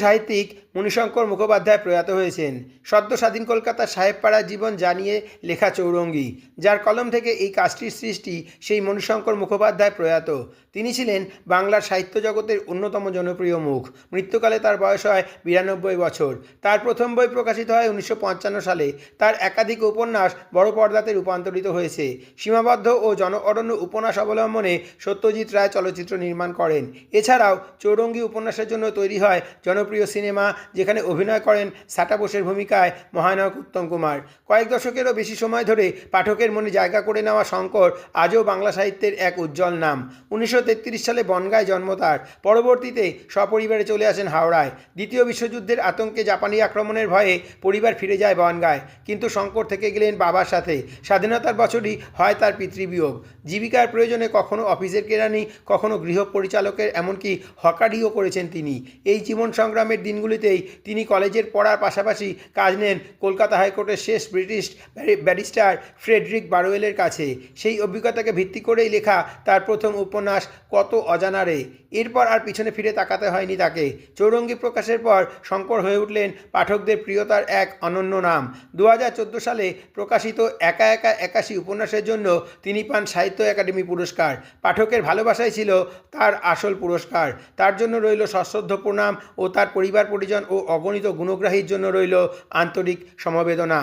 সাহিত্যিক মণিশঙ্কর মুখোপাধ্যায় প্রয়াত হয়েছেন। সদ্য স্বাধীন কলকাতার সাহেবপাড়ার জীবন জানিয়ে লেখা চৌরঙ্গী, যার কলম থেকে এই কাজটির সৃষ্টি, সেই মণিশঙ্কর মুখোপাধ্যায় প্রয়াত। তিনি ছিলেন বাংলার সাহিত্য জগতের অন্যতম জনপ্রিয় মুখ। মৃত্যুকালে তার বয়স হয় 92 বছর। তার প্রথম বই প্রকাশিত হয় 1955 সালে। তার একাধিক উপন্যাস বড় পর্দাতে রূপান্তরিত হয়েছে। সীমাবদ্ধ ও জন অরণ্য উপন্যাস অবলম্বনে সত্যজিৎ রায় চলচ্চিত্র নির্মাণ করেন। এছাড়াও চৌরঙ্গী উপন্যাসের জন্য তৈরি হয় জনপ্রিয় সিনেমা, যেখানে অভিনয় করেন সাটা বোসের ভূমিকায় মহানায়ক উত্তম কুমার। কয়েক দশকেরও বেশি সময় ধরে পাঠকের মনে জায়গা করে নেওয়া শঙ্কর আজও বাংলা সাহিত্যের এক উজ্জ্বল নাম। 1933 সালে বনগাঁয় জন্ম তার। পরবর্তীতে সপরিবারে চলে আসেন হাওড়ায়। দ্বিতীয় বিশ্বযুদ্ধের আতঙ্কে জাপানি আক্রমণের ভয়ে পরিবার ফিরে যায় বনগাঁয়, কিন্তু শঙ্কর থেকে গেলেন বাবার সাথে। স্বাধীনতার বছরই হয় তার পিতৃবিয়োগ। জীবিকার প্রয়োজনে কখনো অফিসের কেরানি, কখনো গৃহ পরিচালকের, এমনকি হকারিও করেছেন তিনি। এই জীবন সংগ্রামের দিনগুলিতেই তিনি কলেজের পড়ার পাশাপাশি কাজ নেন কলকাতা হাইকোর্টের শেষ ব্রিটিশ ব্যারিস্টার ফ্রেডরিক বারওয়েলের কাছে। সেই অভিজ্ঞতাকে ভিত্তি করেই লেখা তার প্রথম উপন্যাস কত অজানা রে। এরপর আর পিছনে ফিরে তাকাতে হয়নি তাকে। চৌরঙ্গী প্রকাশের পর শঙ্কর হয়ে উঠলেন পাঠকদের প্রিয়তার এক অনন্য নাম। 2014 সালে প্রকাশিত একা একা 81 উপন্যাসের জন্য তিনি পান সাহিত্য একাডেমি পুরস্কার। পাঠকের ভালোবাসাই ছিল তার আসল পুরস্কার। তার জন্য রইল সশ্রদ্ধ প্রণাম, ও তার পরিবার পরিজন ও অগণিত গুণগ্রাহীর জন্য রইল আন্তরিক সমবেদনা।